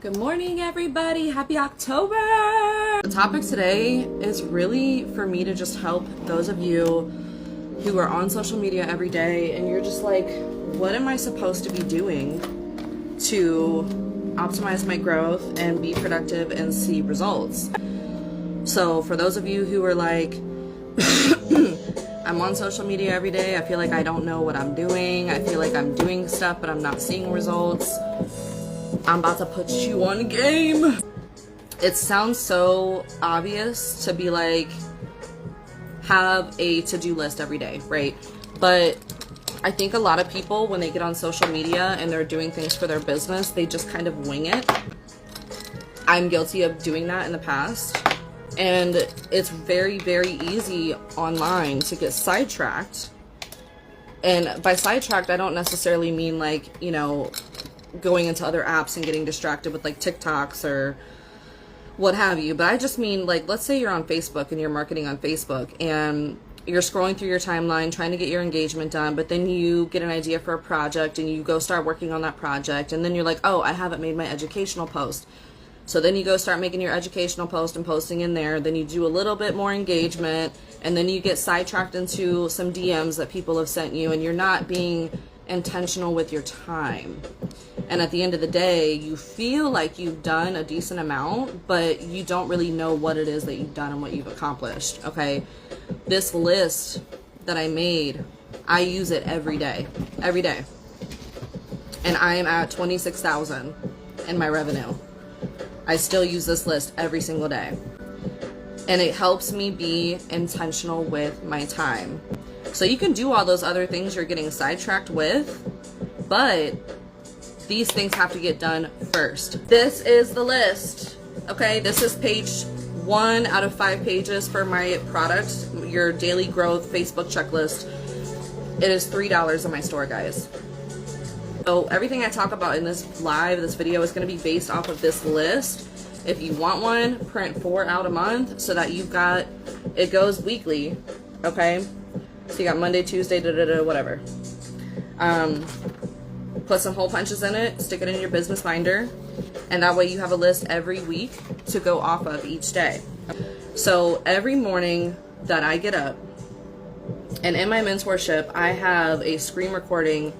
Good morning, everybody. Happy October. The topic today is really for me to just help those of you who are on social media every day and you're just like, what am I supposed to be doing to optimize my growth and be productive and see results? So for those of you who are like, I'm on social media every day, I feel like I don't know what I'm doing, I feel like I'm doing stuff but I'm not seeing results, I'm about to put you on game. It sounds so obvious to be like, have a to-do list every day, right? But I think a lot of people, when they get on social media and they're doing things for their business, they just kind of wing it. I'm guilty of doing that in the past. And it's very, very easy online to get sidetracked. And by sidetracked, I don't necessarily mean like, you know, going into other apps and getting distracted with like TikToks or what have you. But I just mean like, let's say you're on Facebook and you're marketing on Facebook and you're scrolling through your timeline trying to get your engagement done, but then you get an idea for a project and you go start working on that project, and then you're like, oh, I haven't made my educational post. So then you go start making your educational post and posting in there, then you do a little bit more engagement, and then you get sidetracked into some DMs that people have sent you, and you're not being intentional with your time. And at the end of the day, you feel like you've done a decent amount, but you don't really know what it is that you've done and what you've accomplished, okay? This list that I made, I use it every day. And I am at 26,000 in my revenue. I still use this list every single day. And it helps me be intentional with my time. So you can do all those other things you're getting sidetracked with, but these things have to get done first. This is the list, okay? This is page 1 out of 5 pages for my product, your daily growth Facebook checklist. It is $3 in my store, guys. So everything I talk about in this video is going to be based off of this list. If you want one, print 4 out a month so that you've got, it goes weekly, okay? So you got Monday, Tuesday, whatever. Put some hole punches in it, stick it in your business binder, and that way you have a list every week to go off of each day. So every morning that I get up, and in my mentorship, I have a screen recording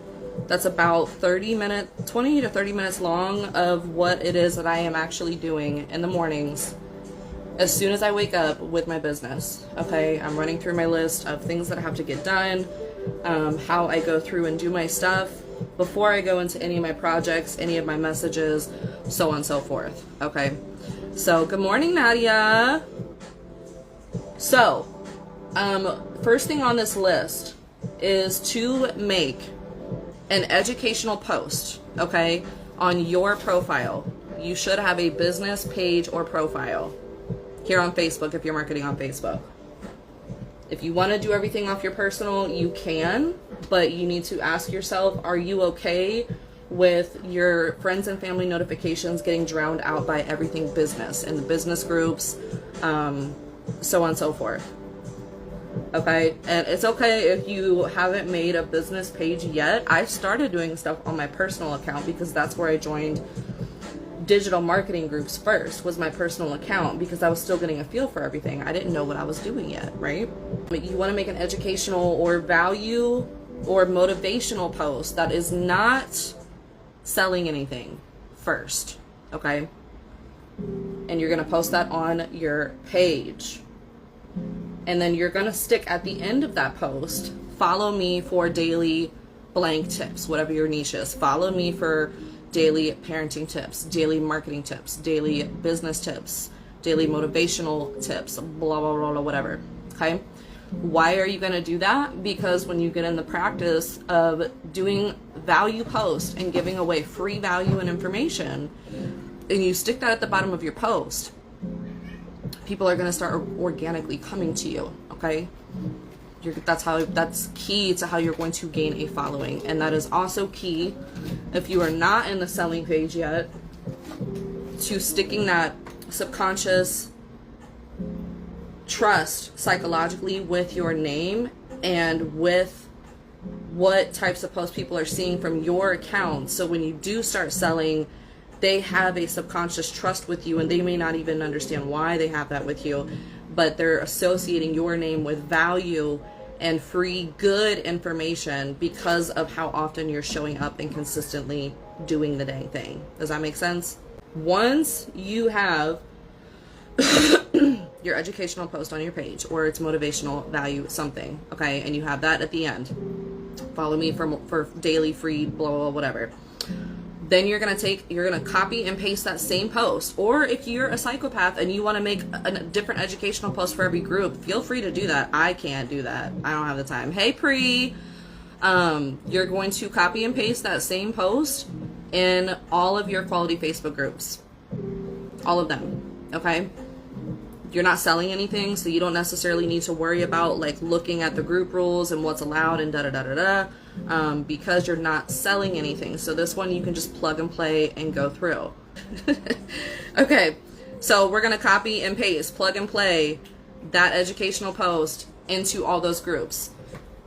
that's about 20 to 30 minutes long of what it is that I am actually doing in the mornings as soon as I wake up with my business. Okay, I'm running through my list of things that I have to get done, how I go through and do my stuff before I go into any of my projects, any of my messages, so on and so forth. Okay, so good morning, Nadia. So first thing on this list is to make an educational post, okay, on your profile. You should have a business page or profile here on Facebook if you're marketing on Facebook. If you want to do everything off your personal, you can, but you need to ask yourself, are you okay with your friends and family notifications getting drowned out by everything business in the business groups, so on and so forth? Okay, and it's okay if you haven't made a business page yet. I started doing stuff on my personal account because that's where I joined digital marketing groups first, was my personal account, because I was still getting a feel for everything. I didn't know what I was doing yet, right? But you want to make an educational or value or motivational post that is not selling anything first, okay? And you're going to post that on your page. And then you're going to stick at the end of that post, follow me for daily blank tips, whatever your niche is. Follow me for daily parenting tips, daily marketing tips, daily business tips, daily motivational tips, blah, blah, blah, blah, whatever. Okay? Why are you going to do that? Because when you get in the practice of doing value posts and giving away free value and information, and you stick that at the bottom of your post, people are going to start organically coming to you, okay? That's key to how you're going to gain a following. And that is also key, if you are not in the selling page yet, to sticking that subconscious trust psychologically with your name and with what types of posts people are seeing from your account. So when you do start selling they have a subconscious trust with you, and they may not even understand why they have that with you, but they're associating your name with value and free good information because of how often you're showing up and consistently doing the dang thing. Does that make sense? Once you have your educational post on your page, or it's motivational value something, okay, and you have that at the end, follow me for daily free blah blah, blah whatever, then you're gonna copy and paste that same post. Or if you're a psychopath and you want to make a different educational post for every group, feel free to do that. I can't do that. I don't have the time. Hey Pri, you're going to copy and paste that same post in all of your quality Facebook groups, all of them, okay? You're not selling anything, so you don't necessarily need to worry about like looking at the group rules and what's allowed and because you're not selling anything. So this one you can just plug and play and go through. Okay, so we're gonna copy and paste, plug and play that educational post into all those groups.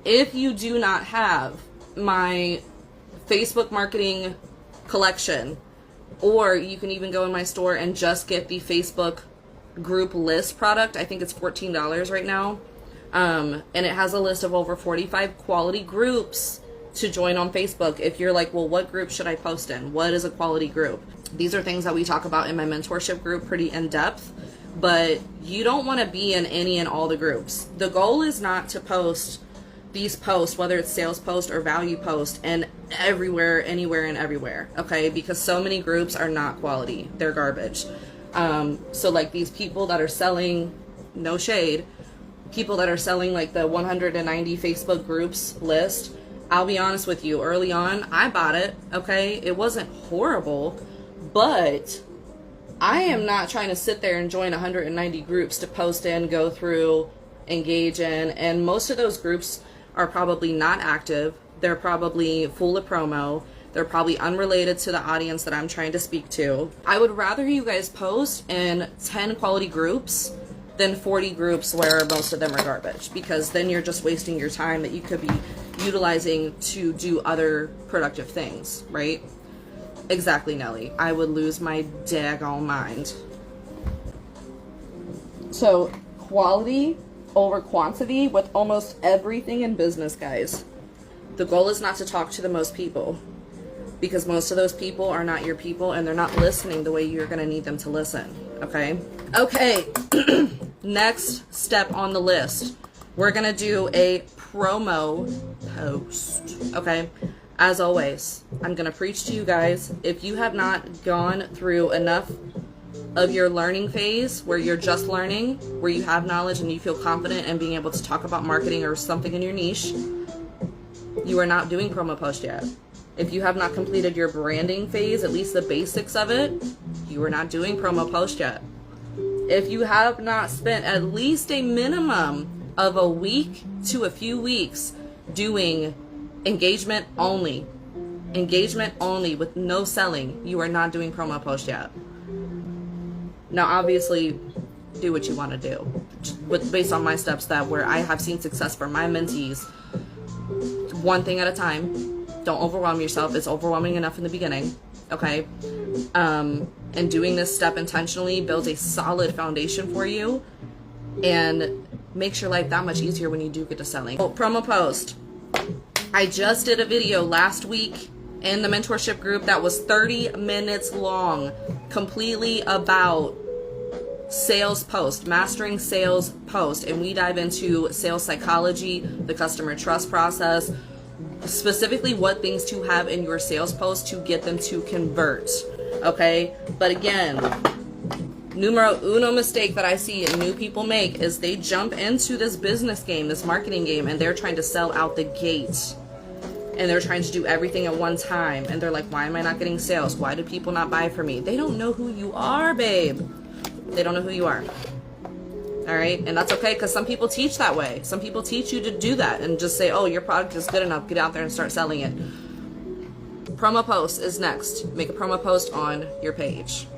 If you do not have my Facebook marketing collection, or you can even go in my store and just get the Facebook group list product. I think it's $14 right now, and it has a list of over 45 quality groups to join on Facebook. If you're like, well, what group should I post in? What is a quality group? These are things that we talk about in my mentorship group pretty in depth, but you don't want to be in any and all the groups. The goal is not to post these posts, whether it's sales post or value post, and everywhere, anywhere and everywhere, okay? Because so many groups are not quality. They're garbage. So like these people that are selling, no shade, people that are selling like the 190 Facebook groups list, I'll be honest with you, early on, I bought it, okay? It wasn't horrible, but I am not trying to sit there and join 190 groups to post in, go through, engage in, and most of those groups are probably not active. They're probably full of promo. They're probably unrelated to the audience that I'm trying to speak to. I would rather you guys post in 10 quality groups than 40 groups where most of them are garbage, because then you're just wasting your time that you could be utilizing to do other productive things, right? Exactly, Nelly. I would lose my daggone mind. So, quality over quantity with almost everything in business, guys. The goal is not to talk to the most people, because most of those people are not your people and they're not listening the way you're going to need them to listen, okay? Okay, next step on the list. We're going to do a promo post, okay? As always, I'm going to preach to you guys. If you have not gone through enough of your learning phase where you're just learning, where you have knowledge and you feel confident in being able to talk about marketing or something in your niche, you are not doing promo post yet. If you have not completed your branding phase, at least the basics of it, you are not doing promo post yet. If you have not spent at least a minimum of a week to a few weeks doing engagement only with no selling, you are not doing promo post yet. Now, obviously, do what you want to do. Based on my steps where I have seen success for my mentees, one thing at a time. Don't overwhelm yourself. It's overwhelming enough in the beginning, okay? And doing this step intentionally builds a solid foundation for you and makes your life that much easier when you do get to selling. Oh, promo post. I just did a video last week in the mentorship group that was 30 minutes long, completely about sales post, mastering sales post, and we dive into sales psychology, the customer trust process, specifically what things to have in your sales post to get them to convert, okay? But again, numero uno mistake that I see new people make is they jump into this business game, this marketing game, and they're trying to sell out the gate. And they're trying to do everything at one time. And they're like, why am I not getting sales? Why do people not buy from me? They don't know who you are, babe. They don't know who you are. All right? And that's okay, because some people teach that way. Some people teach you to do that and just say, oh, your product is good enough. Get out there and start selling it. Promo post is next. Make a promo post on your page.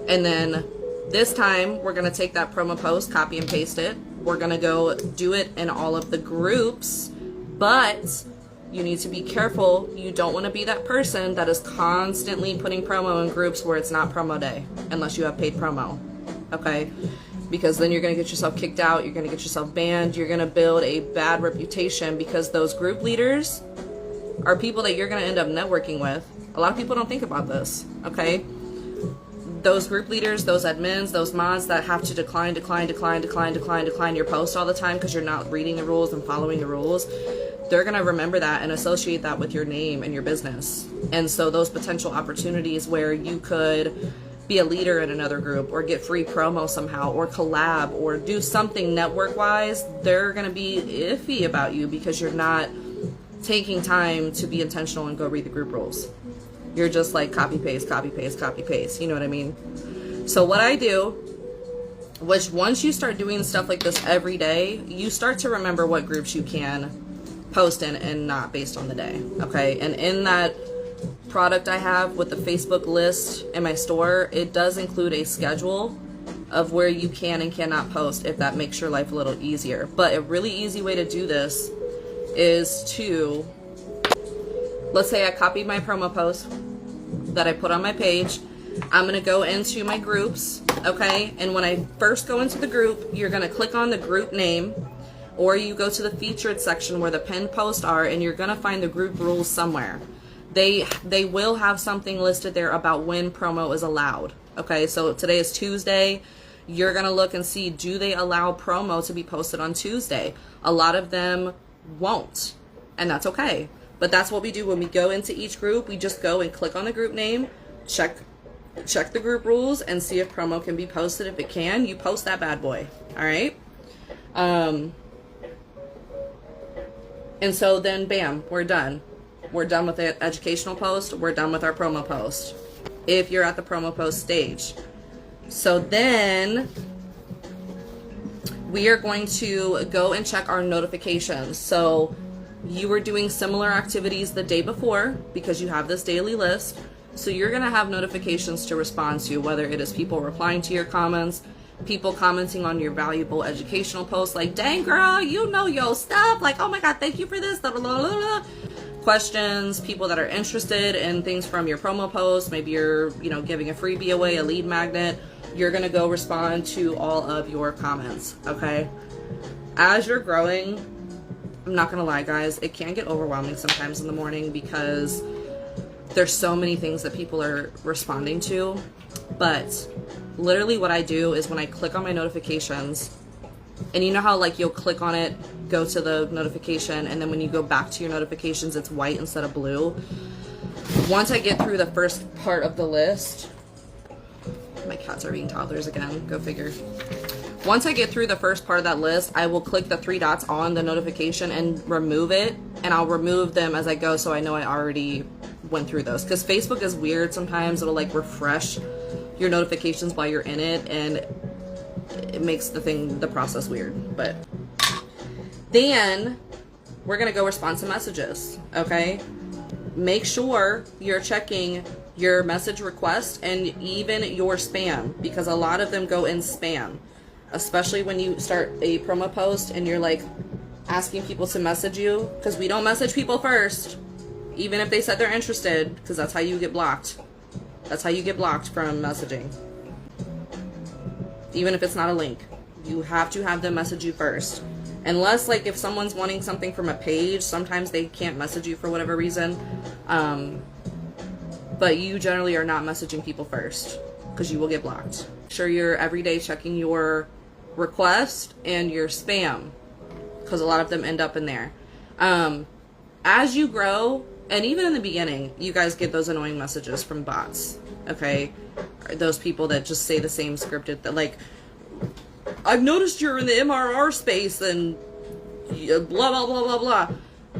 And then this time, we're going to take that promo post, copy and paste it. We're going to go do it in all of the groups. But You need to be careful. You don't want to be that person that is constantly putting promo in groups where it's not promo day, unless you have paid promo, okay? Because then you're going to get yourself kicked out, you're going to get yourself banned, you're going to build a bad reputation, because those group leaders are people that you're going to end up networking with. A lot of people don't think about this, okay? Those group leaders, those admins, those mods that have to decline your post all the time because you're not reading the rules and following the rules, they're going to remember that and associate that with your name and your business. And so those potential opportunities where you could be a leader in another group or get free promo somehow or collab or do something network wise, they're going to be iffy about you because you're not taking time to be intentional and go read the group rules. You're just like copy paste, you know what I mean? So what I do, which once you start doing stuff like this every day, you start to remember what groups you can post in and not based on the day, okay? And in that product I have with the Facebook list in my store, it does include a schedule of where you can and cannot post, if that makes your life a little easier. But a really easy way to do this is to, let's say I copied my promo post that I put on my page. I'm going to go into my groups, okay? And when I first go into the group, you're going to click on the group name, or you go to the featured section where the pinned posts are, and you're going to find the group rules somewhere. They will have something listed there about when promo is allowed, okay? So today is Tuesday. You're going to look and see, do they allow promo to be posted on Tuesday? A lot of them won't, and that's okay. But that's what we do when we go into each group. We just go and click on the group name, check the group rules, and see if promo can be posted. If it can, you post that bad boy. All right. And so then, bam, we're done. We're done with the educational post. We're done with our promo post, if you're at the promo post stage. So then we are going to go and check our notifications. So you were doing similar activities the day before because you have this daily list. So you're going to have notifications to respond to, whether it is people replying to your comments, people commenting on your valuable educational posts, like, dang girl, you know your stuff, like, oh my god, thank you for this, blah, blah, blah, blah. Questions, people that are interested in things from your promo post. Maybe you're, giving a freebie away, a lead magnet. You're going to go respond to all of your comments, okay? As you're growing, I'm not gonna lie, guys, it can get overwhelming sometimes in the morning because there's so many things that people are responding to. But literally what I do is when I click on my notifications, and you know how like you'll click on it, go to the notification, and then when you go back to your notifications, it's white instead of blue. Once I get through the first part of the list, my cats are being toddlers again, go figure. Once I get through the first part of that list, I will click the 3 dots on the notification and remove it, and I'll remove them as I go so I know I already went through those. Because Facebook is weird sometimes. It'll like refresh your notifications while you're in it, and it makes the process weird. But then we're going to go respond to messages, okay? Make sure you're checking your message request and even your spam, because a lot of them go in spam. Especially when you start a promo post and you're like asking people to message you, because we don't message people first, even if they said they're interested, because that's how you get blocked. That's how you get blocked from messaging. Even if it's not a link, you have to have them message you first. Unless like if someone's wanting something from a page, sometimes they can't message you for whatever reason. But you generally are not messaging people first because you will get blocked. Make sure you're every day checking your request and your spam, because a lot of them end up in there. As you grow, and even in the beginning, you guys get those annoying messages from bots, okay? Those people that just say the same scripted, that like, I've noticed you're in the MRR space and blah, blah, blah, blah, blah.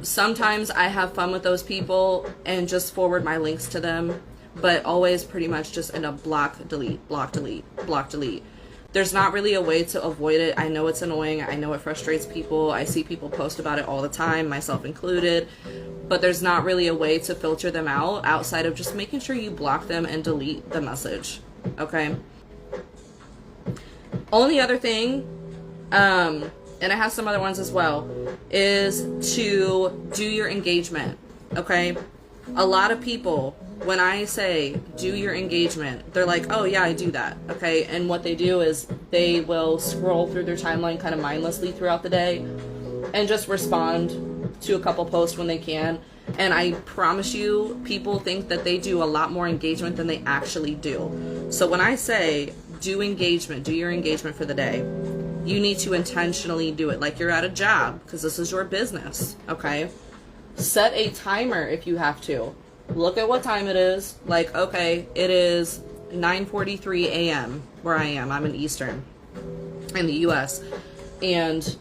Sometimes I have fun with those people and just forward my links to them, but always pretty much just end up block, delete, block, delete, block, delete. There's not really a way to avoid it. I know it's annoying. I know it frustrates people. I see people post about it all the time, myself included. But there's not really a way to filter them out outside of just making sure you block them and delete the message. Okay? Only other thing, and I have some other ones as well. is to do your engagement, okay? A lot of people, when I say do your engagement, they're like, oh yeah, I do that, okay? And what they do is they will scroll through their timeline kind of mindlessly throughout the day and just respond to a couple posts when they can. And I promise you, people think that they do a lot more engagement than they actually do. So when I say do engagement, do your engagement for the day, you need to intentionally do it like you're at a job, because this is your business, okay? Set a timer if you have to. Look at what time it is. Like, okay, it is 9:43 a.m. where I am. I'm in Eastern in the US. And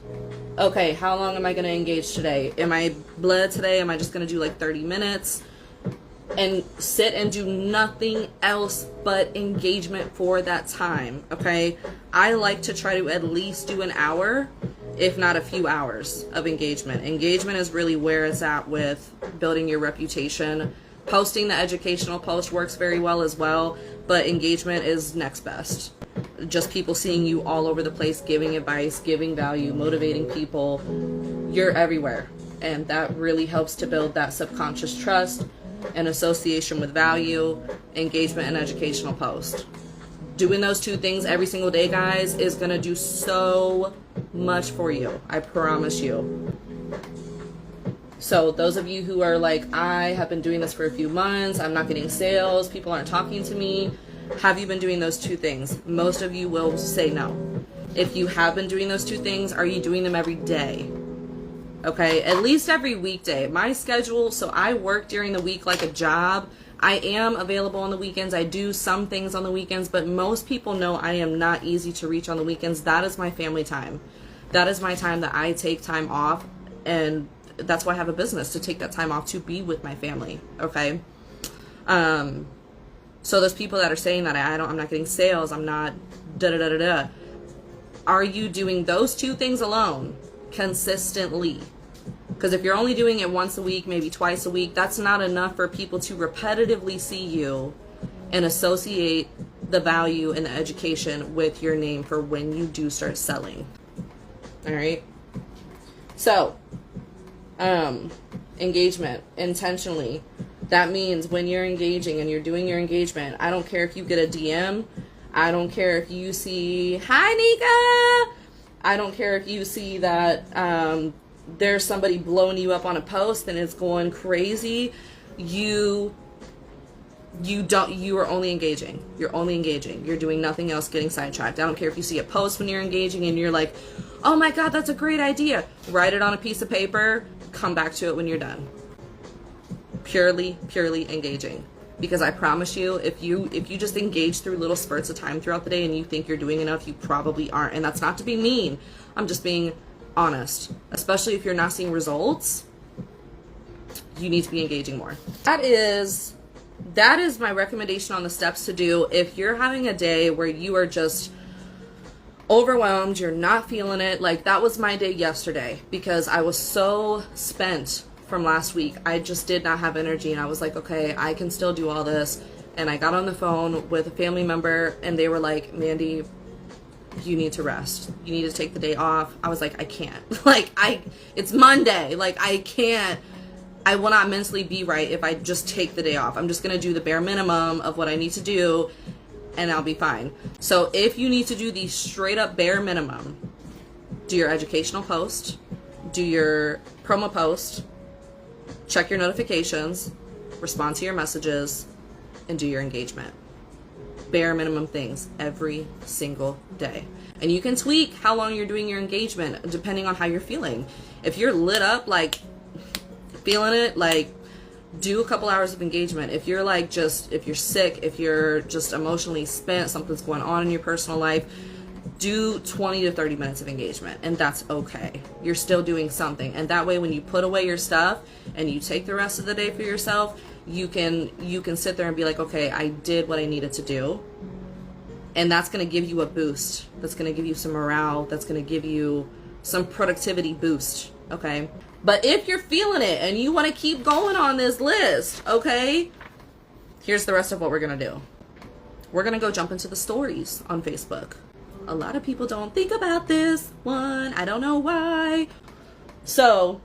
okay, how long am I going to engage today? Am I bled today? Am I just going to do like 30 minutes? And sit and do nothing else but engagement for that time, okay? I like to try to at least do an hour, if not a few hours of engagement. Engagement is really where it's at with building your reputation. Posting the educational post works very well as well, but engagement is next best. Just people seeing you all over the place, giving advice, giving value, motivating people. You're everywhere. And that really helps to build that subconscious trust and association with value, engagement, and educational post. Doing those two things every single day, guys, is going to do so much for you. I promise you. So those of you who are like, I have been doing this for a few months, I'm not getting sales, people aren't talking to me, have you been doing those two things? Most of you will say no. If you have been doing those two things, are you doing them every day? Okay, at least every weekday. My schedule, so I work during the week like a job. I am available on the weekends. I do some things on the weekends, but most people know I am not easy to reach on the weekends. That is my family time. That is my time that I take time off, and that's why I have a business, to take that time off to be with my family, okay? So those people that are saying that I'm not getting sales, I'm not da-da-da-da-da. Are you doing those two things alone consistently? Because if you're only doing it once a week, maybe twice a week, that's not enough for people to repetitively see you and associate the value and the education with your name for when you do start selling. All right? So, engagement intentionally. That means when you're engaging and you're doing your engagement, I don't care if you get a DM. I don't care if you see, hi Nika. I don't care if you see that there's somebody blowing you up on a post and it's going crazy. You are only engaging. You're only engaging. You're doing nothing else getting sidetracked. I don't care if you see a post when you're engaging and you're like, oh my God, that's a great idea. Write it on a piece of paper. Come back to it when you're done. Purely engaging. Because I promise you, if you just engage through little spurts of time throughout the day and you think you're doing enough, you probably aren't. And that's not to be mean. I'm just being honest. Especially if you're not seeing results, you need to be engaging more. That is my recommendation on the steps to do if you're having a day where you are just overwhelmed, you're not feeling it. Like that was my day yesterday because I was so spent from last week. I just did not have energy, and I was like, okay, I can still do all this. And I got on the phone with a family member and they were like, Mandy, you need to rest. You need to take the day off. I was like, I can't. It's Monday. Like I can't. I will not mentally be right if I just take the day off. I'm just going to do the bare minimum of what I need to do and I'll be fine. So if you need to do the straight up bare minimum, do your educational post, do your promo post, check your notifications, respond to your messages, and do your engagement. Bare minimum things every single day. And you can tweak how long you're doing your engagement depending on how you're feeling. If you're lit up, like feeling it, like do a couple hours of engagement. If you're like if you're sick, if you're just emotionally spent, something's going on in your personal life, do 20 to 30 minutes of engagement, and that's okay. You're still doing something. And that way when you put away your stuff and you take the rest of the day for yourself, you can sit there and be like, okay, I did what I needed to do. And that's going to give you a boost. That's going to give you some morale. That's going to give you some productivity boost, okay? But if you're feeling it and you want to keep going on this list, okay, here's the rest of what we're going to do. We're going to go jump into the stories on Facebook. A lot of people don't think about this one. I don't know why. So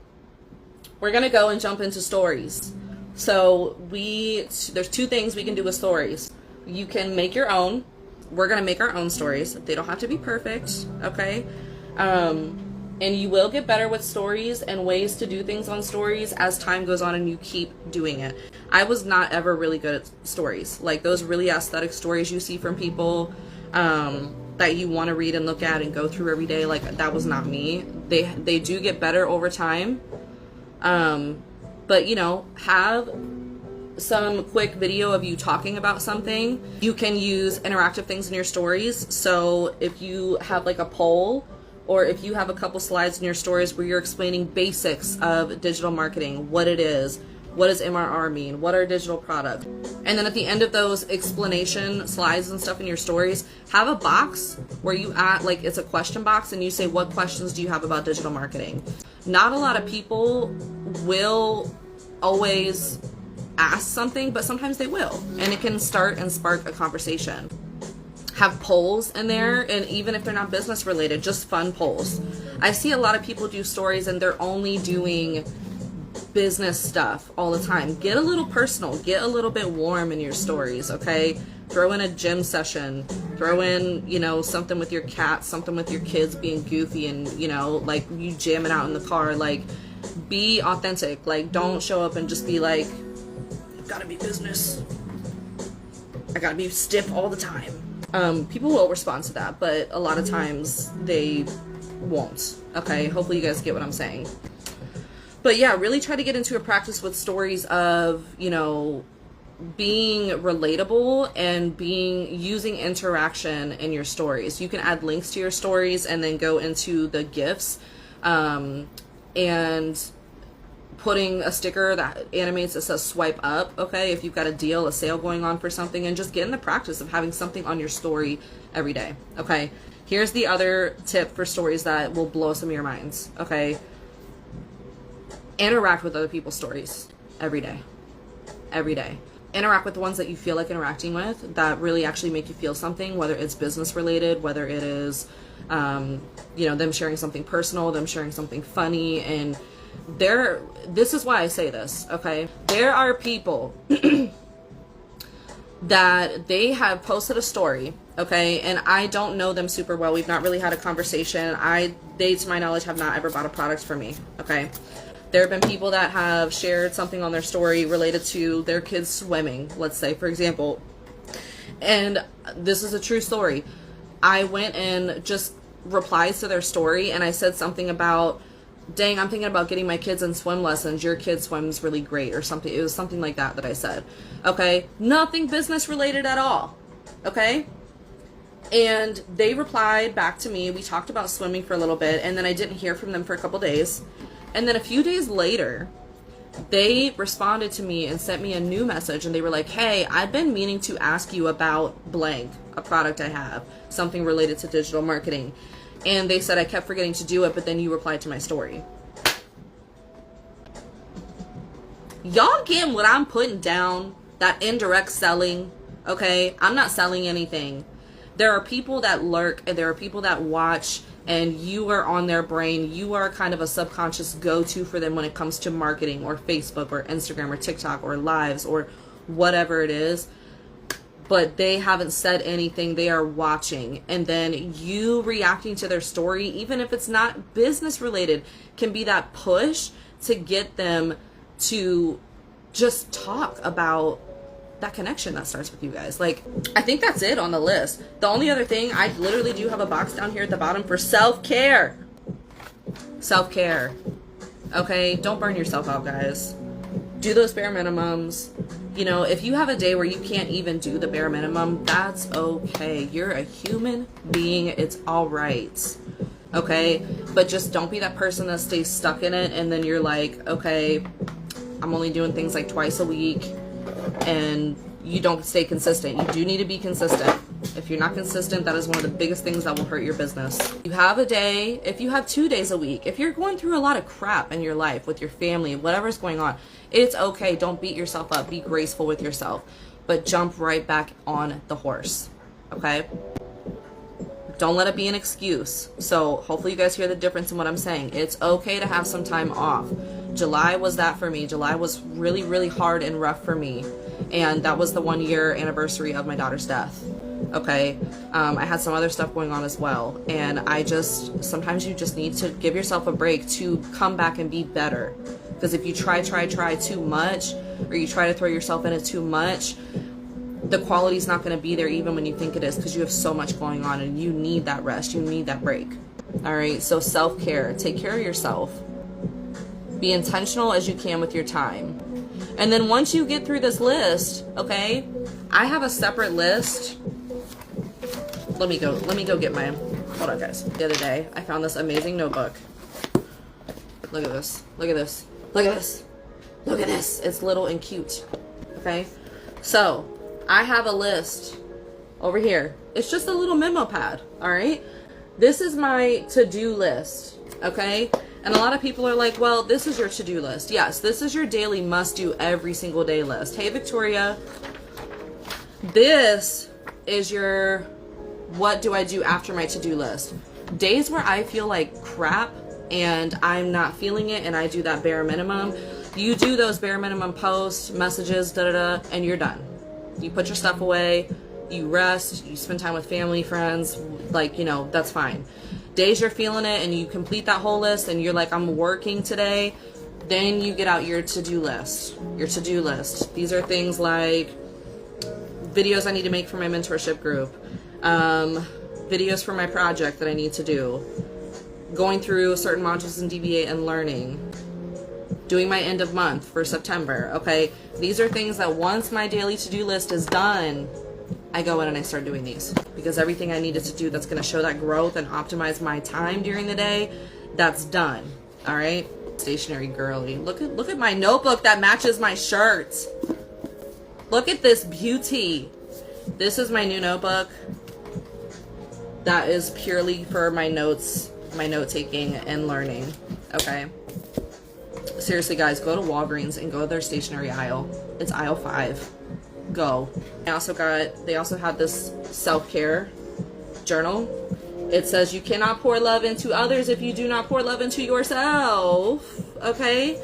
we're going to go and jump into stories. So there's two things we can do with stories. You can make your own. We're going to make our own stories. They don't have to be perfect, okay? And you will get better with stories and ways to do things on stories as time goes on and you keep doing it. I was not ever really good at stories. Like those really aesthetic stories you see from people that you want to read and look at and go through every day. Like that was not me. They do get better over time. But you know, have some quick video of you talking about something. You can use interactive things in your stories. So if you have like a poll, or if you have a couple slides in your stories where you're explaining basics of digital marketing, what it is, what does MRR mean, what are digital products, and then at the end of those explanation slides and stuff in your stories, have a box where you add, like it's a question box, and you say, what questions do you have about digital marketing? Not a lot of people will always ask something, but sometimes they will, and it can start and spark a conversation. Have polls in there, and even if they're not business related, just fun polls. I see a lot of people do stories and they're only doing business stuff all the time. Get a little personal, get a little bit warm in your stories, okay? Throw in a gym session, throw in, you know, something with your cat, something with your kids being goofy, and, you know, like you jamming out in the car. Like, be authentic. Like, don't show up and just be like, gotta be business, I gotta be stiff all the time. People will respond to that, but a lot of times they won't. Okay, hopefully you guys get what I'm saying. But yeah, really try to get into a practice with stories of, you know, being relatable and using interaction in your stories. You can add links to your stories and then go into the GIFs, and putting a sticker that animates that says swipe up, okay, if you've got a deal, a sale going on for something, and just get in the practice of having something on your story every day, okay? Here's the other tip for stories that will blow some of your minds, okay? Interact with other people's stories every day. Every day. Interact with the ones that you feel like interacting with, that really actually make you feel something, whether it's business related, whether it is, you know, them sharing something personal, them sharing something funny, and this is why I say this, okay? There are people that they have posted a story, okay, and I don't know them super well. We've not really had a conversation. They, to my knowledge, have not ever bought a product from me, okay? There have been people that have shared something on their story related to their kids swimming, let's say, for example. And this is a true story. I went and just replied to their story, and I said something about, dang, I'm thinking about getting my kids in swim lessons. Your kid swims really great, or something. It was something like that I said. Okay? Nothing business related at all. Okay? And they replied back to me. We talked about swimming for a little bit, and then I didn't hear from them for a couple days. And then a few days later, they responded to me and sent me a new message, and they were like, hey, I've been meaning to ask you about blank, a product I have, something related to digital marketing. And they said I kept forgetting to do it, but then you replied to my story. Y'all getting what I'm putting down? That indirect selling, okay? I'm not selling anything. There are people that lurk, and there are people that watch, and you are on their brain. You are kind of a subconscious go-to for them when it comes to marketing, or Facebook, or Instagram, or TikTok, or lives, or whatever it is. But they haven't said anything. They are watching. And then you reacting to their story, even if it's not business related, can be that push to get them to just talk about that connection that starts with you guys. Like, I think that's it on the list. The only other thing, I literally do have a box down here at the bottom for self-care. Self-care. Okay? Don't burn yourself out, guys. Do those bare minimums. You know, if you have a day where you can't even do the bare minimum, that's okay. You're a human being. It's all right. Okay? But just don't be that person that stays stuck in it, and then you're like, okay, I'm only doing things like twice a week, and you don't stay consistent. You do need to be consistent. If you're not consistent, that is one of the biggest things that will hurt your business. You have a day, if you have 2 days a week, if you're going through a lot of crap in your life with your family, whatever's going on, it's okay. Don't beat yourself up. Be graceful with yourself, but jump right back on the horse. Okay? Don't let it be an excuse. So hopefully you guys hear the difference in what I'm saying. It's okay to have some time off. July was that for me. July was really, really hard and rough for me. And that was the 1-year anniversary of my daughter's death. Okay. I had some other stuff going on as well. And sometimes you just need to give yourself a break to come back and be better. Because if you try too much, or you try to throw yourself into too much, the quality's not going to be there even when you think it is, because you have so much going on and you need that rest. You need that break. All right. So self-care, take care of yourself. Be intentional as you can with your time. And then once you get through this list, okay, I have a separate list. Let me go get my, hold on guys. The other day, I found this amazing notebook. Look at this. Look at this. Look at this. Look at this. It's little and cute. Okay. So I have a list over here. It's just a little memo pad. All right. This is my to-do list. Okay. And a lot of people are like, well, this is your to-do list. Yes, this is your daily must-do every single day list. Hey, Victoria. This is your what do I do after my to-do list. Days where I feel like crap and I'm not feeling it and I do that bare minimum. You do those bare minimum posts, messages, and you're done. You put your stuff away, you rest, you spend time with family, friends, like, you know, that's fine. Days you're feeling it and you complete that whole list and you're like, I'm working today, then you get out your to-do list. Your to-do list. These are things like videos I need to make for my mentorship group, videos for my project that I need to do, going through certain modules in DBA and learning, doing my end of month for September. Okay, these are things that once my daily to-do list is done, I go in and I start doing these, because everything I needed to do that's going to show that growth and optimize my time during the day, that's done. All right. Stationary girly. Look at my notebook that matches my shirt. Look at this beauty. This is my new notebook. That is purely for my notes, my note taking and learning. Okay. Seriously, guys, go to Walgreens and go to their stationery aisle. It's aisle 5. Go. They also had this self-care journal. It says you cannot pour love into others if you do not pour love into yourself. Okay.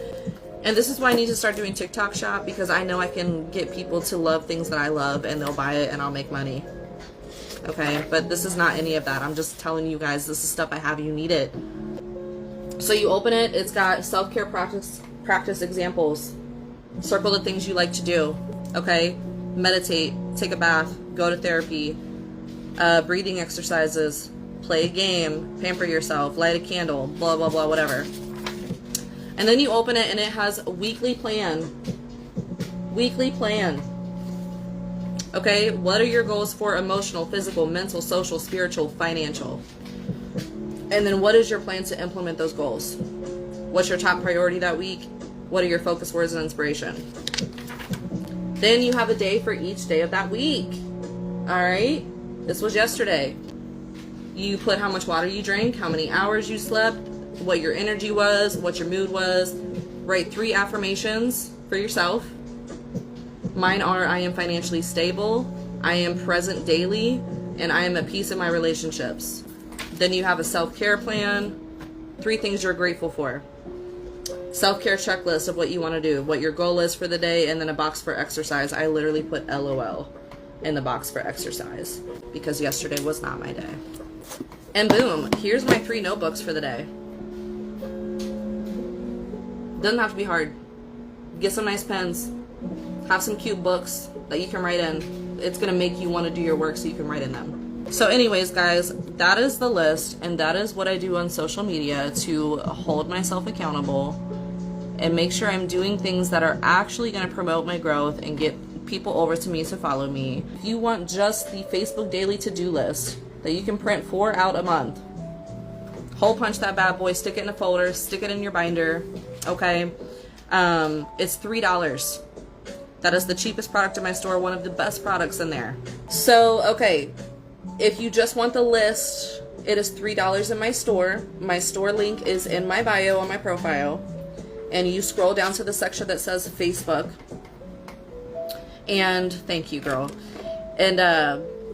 And this is why I need to start doing TikTok shop, because I know I can get people to love things that I love and they'll buy it and I'll make money. Okay. But this is not any of that. I'm just telling you guys, this is stuff I have. You need it. So you open it. It's got self-care practice examples. Circle the things you like to do. Okay. Meditate, take a bath, go to therapy, breathing exercises, play a game, pamper yourself, light a candle, blah, blah, blah, whatever. And then you open it and it has a weekly plan. Weekly plan. Okay, what are your goals for emotional, physical, mental, social, spiritual, financial? And then what is your plan to implement those goals? What's your top priority that week? What are your focus words and inspiration? Then you have a day for each day of that week. All right. This was yesterday. You put how much water you drank, how many hours you slept, what your energy was, what your mood was. Write 3 affirmations for yourself. Mine are: I am financially stable, I am present daily, and I am at peace in my relationships. Then you have a self-care plan. 3 things you're grateful for. Self-care checklist of what you want to do, what your goal is for the day, and then a box for exercise. I literally put LOL in the box for exercise because yesterday was not my day. And boom, here's my 3 notebooks for the day. Doesn't have to be hard. Get some nice pens. Have some cute books that you can write in. It's going to make you want to do your work so you can write in them. So anyways, guys, that is the list, and that is what I do on social media to hold myself accountable and make sure I'm doing things that are actually going to promote my growth and get people over to me to follow me. If you want just the Facebook daily to-do list that you can print 4 out a month, hole punch that bad boy, stick it in a folder, stick it in your binder, okay? It's $3. That is the cheapest product in my store, one of the best products in there. So, okay, if you just want the list, it is $3 in my store. My store link is in my bio on my profile. And you scroll down to the section that says Facebook. And thank you, girl. And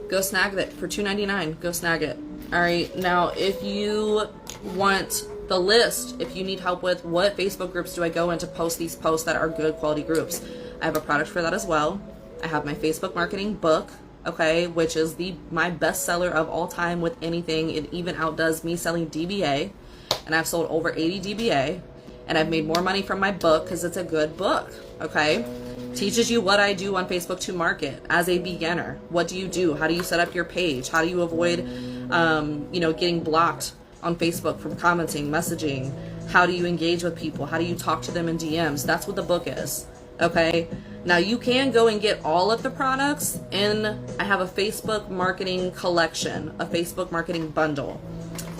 Go snag it for $2.99. Go snag it. All right. Now, if you want the list, if you need help with what Facebook groups do I go in to post these posts that are good quality groups, I have a product for that as well. I have my Facebook marketing book, okay, which is my bestseller of all time with anything. It even outdoes me selling DBA, and I've sold over 80 DBA, and I've made more money from my book because it's a good book, okay? Teaches you what I do on Facebook to market as a beginner. What do you do? How do you set up your page? How do you avoid, getting blocked on Facebook from commenting, messaging? How do you engage with people? How do you talk to them in DMs? That's what the book is, okay? Now you can go and get all of the products I have a Facebook marketing collection, a Facebook marketing bundle.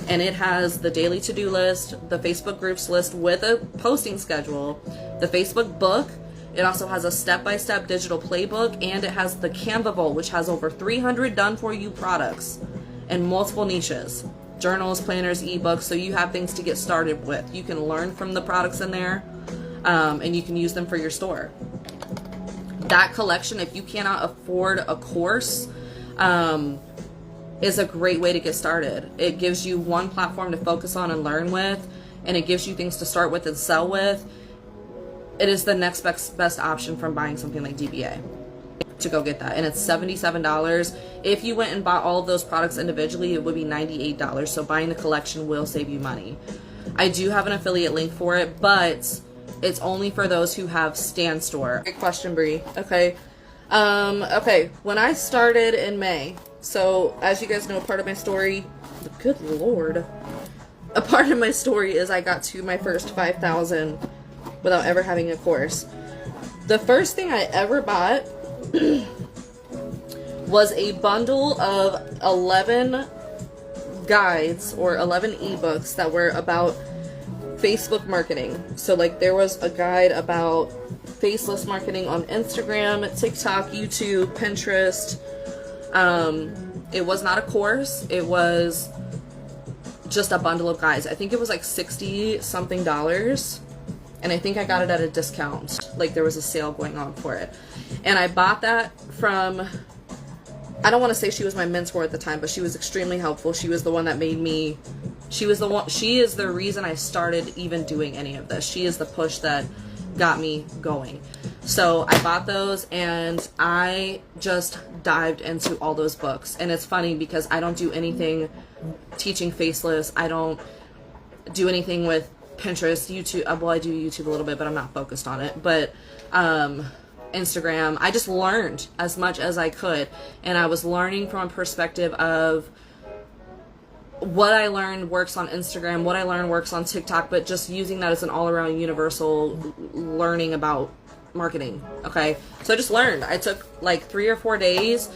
And it has the daily to-do list, the Facebook groups list with a posting schedule, the Facebook book. It also has a step-by-step digital playbook, and it has the Canva Vault, which has over 300 done-for-you products in multiple niches. Journals, planners, ebooks, so you have things to get started with. You can learn from the products in there, and you can use them for your store. That collection, if you cannot afford a course, is a great way to get started. It gives you one platform to focus on and learn with, and it gives you things to start with and sell with. It is the next best option from buying something like DBA to go get that. And it's $77. If you went and bought all of those products individually, it would be $98. So buying the collection will save you money. I do have an affiliate link for it, but it's only for those who have Stan Store. Great question, Bree. Okay. Okay. When I started in May, so as you guys know, part of my story, good Lord, a part of my story is I got to my first 5,000 without ever having a course. The first thing I ever bought was a bundle of 11 guides or 11 ebooks that were about Facebook marketing. So like there was a guide about faceless marketing on Instagram, TikTok, YouTube, Pinterest. It was not a course. It was just a bundle of guides. I think it was like $60 something. And I think I got it at a discount. Like there was a sale going on for it. And I bought that from, I don't want to say she was my mentor at the time, but she was extremely helpful. She was the one that made me, she is the reason I started even doing any of this. She is the push that got me going. So I bought those and I just dived into all those books. And it's funny because I don't do anything teaching faceless. I don't do anything with Pinterest, YouTube. Well, I do YouTube a little bit, but I'm not focused on it. But Instagram, I just learned as much as I could. And I was learning from a perspective of what I learned works on Instagram, what I learned works on TikTok, but just using that as an all-around universal learning about marketing. Okay, so I just learned. I took like 3 or 4 days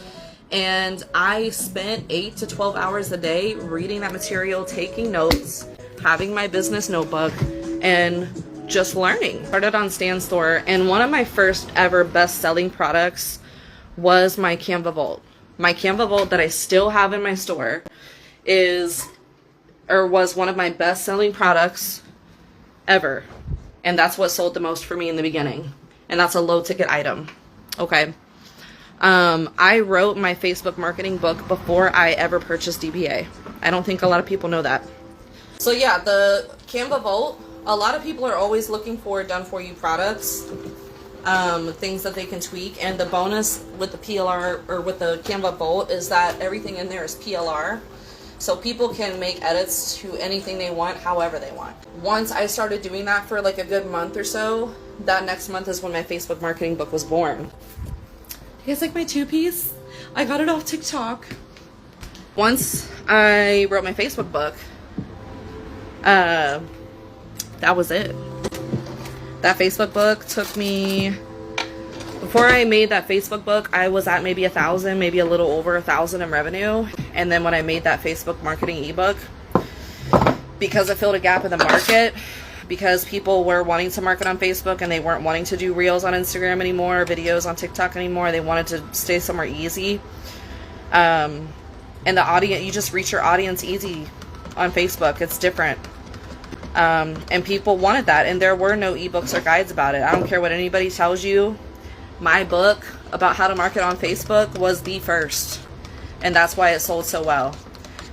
and I spent 8 to 12 hours a day reading that material, taking notes, having my business notebook, and just learning. Started on Stan Store, and one of my first ever best-selling products was my Canva Vault. My Canva Vault that I still have in my store was one of my best-selling products ever. And that's what sold the most for me in the beginning. And that's a low-ticket item. Okay. I wrote my Facebook marketing book before I ever purchased DBA. I don't think a lot of people know that. So yeah, the Canva Vault, a lot of people are always looking for done-for-you products, things that they can tweak. And the bonus with the PLR, or with the Canva Vault, is that everything in there is PLR. So people can make edits to anything they want, however they want. Once I started doing that for like a good month or so, that next month is when my Facebook marketing book was born. You guys like my 2-piece? I got it off TikTok. Once I wrote my Facebook book, that was it. That Facebook book took me, before I made that Facebook book, I was at maybe 1,000, maybe a little over 1,000 in revenue. And then when I made that Facebook marketing ebook, because it filled a gap in the market, because people were wanting to market on Facebook and they weren't wanting to do reels on Instagram anymore, videos on TikTok anymore, they wanted to stay somewhere easy. And the audience, you just reach your audience easy on Facebook. It's different. And people wanted that, and there were no ebooks or guides about it. I don't care what anybody tells you. My book about how to market on Facebook was the first. And that's why it sold so well.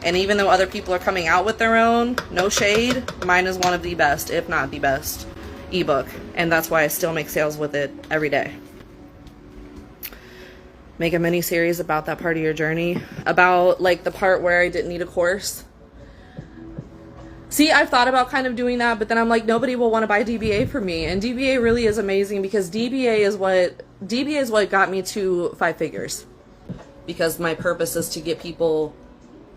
And even though other people are coming out with their own, no shade, mine is one of the best, if not the best, ebook. And that's why I still make sales with it every day. Make a mini series about that part of your journey, about like the part where I didn't need a course. See, I've thought about kind of doing that, but then I'm like, nobody will want to buy DBA from me. And DBA really is amazing, because DBA is what got me to 5 figures. Because my purpose is to get people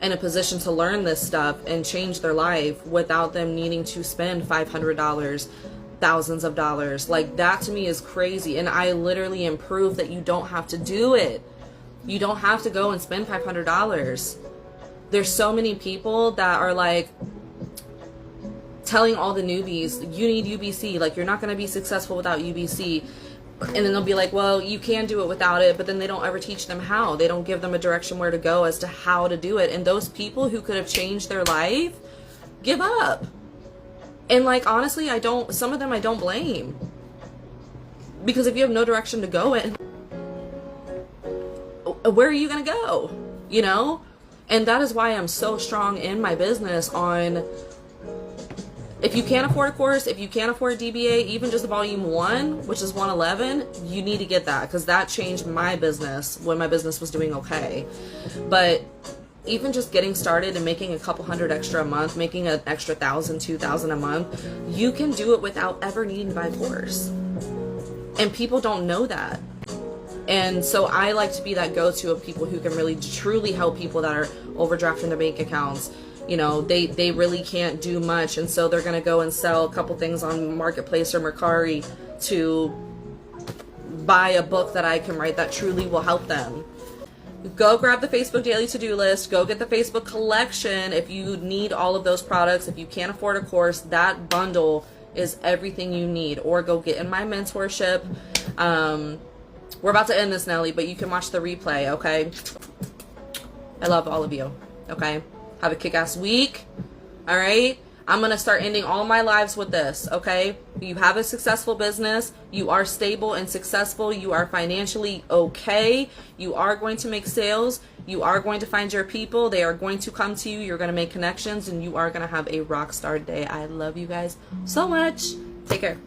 in a position to learn this stuff and change their life without them needing to spend $500, thousands of dollars. Like, that to me is crazy. And I literally am proof that you don't have to do it. You don't have to go and spend $500. There's so many people that are like telling all the newbies, you need UBC, like you're not going to be successful without UBC. And then they'll be like, well, you can do it without it, but then they don't ever teach them how. They don't give them a direction where to go as to how to do it. And those people who could have changed their life give up. And like, honestly, some of them I don't blame. Because if you have no direction to go in, where are you going to go? You know? And that is why I'm so strong in my business on, if you can't afford a course, if you can't afford a DBA, even just volume 1, which is 111, you need to get that, because that changed my business when my business was doing okay. But even just getting started and making a couple hundred extra a month, making an extra 1,000, 2,000 a month, you can do it without ever needing to buy a course. And people don't know that. And so I like to be that go-to of people who can really truly help people that are overdrafting their bank accounts. You know, they really can't do much, and so they're going to go and sell a couple things on Marketplace or Mercari to buy a book that I can write that truly will help them. Go grab the Facebook Daily To-Do List. Go get the Facebook Collection if you need all of those products. If you can't afford a course, that bundle is everything you need. Or go get in my mentorship. We're about to end this, Nelly, but you can watch the replay, okay? I love all of you, okay? Have a kick-ass week, all right? I'm going to start ending all my lives with this, okay? You have a successful business. You are stable and successful. You are financially okay. You are going to make sales. You are going to find your people. They are going to come to you. You're going to make connections, and you are going to have a rock star day. I love you guys so much. Take care.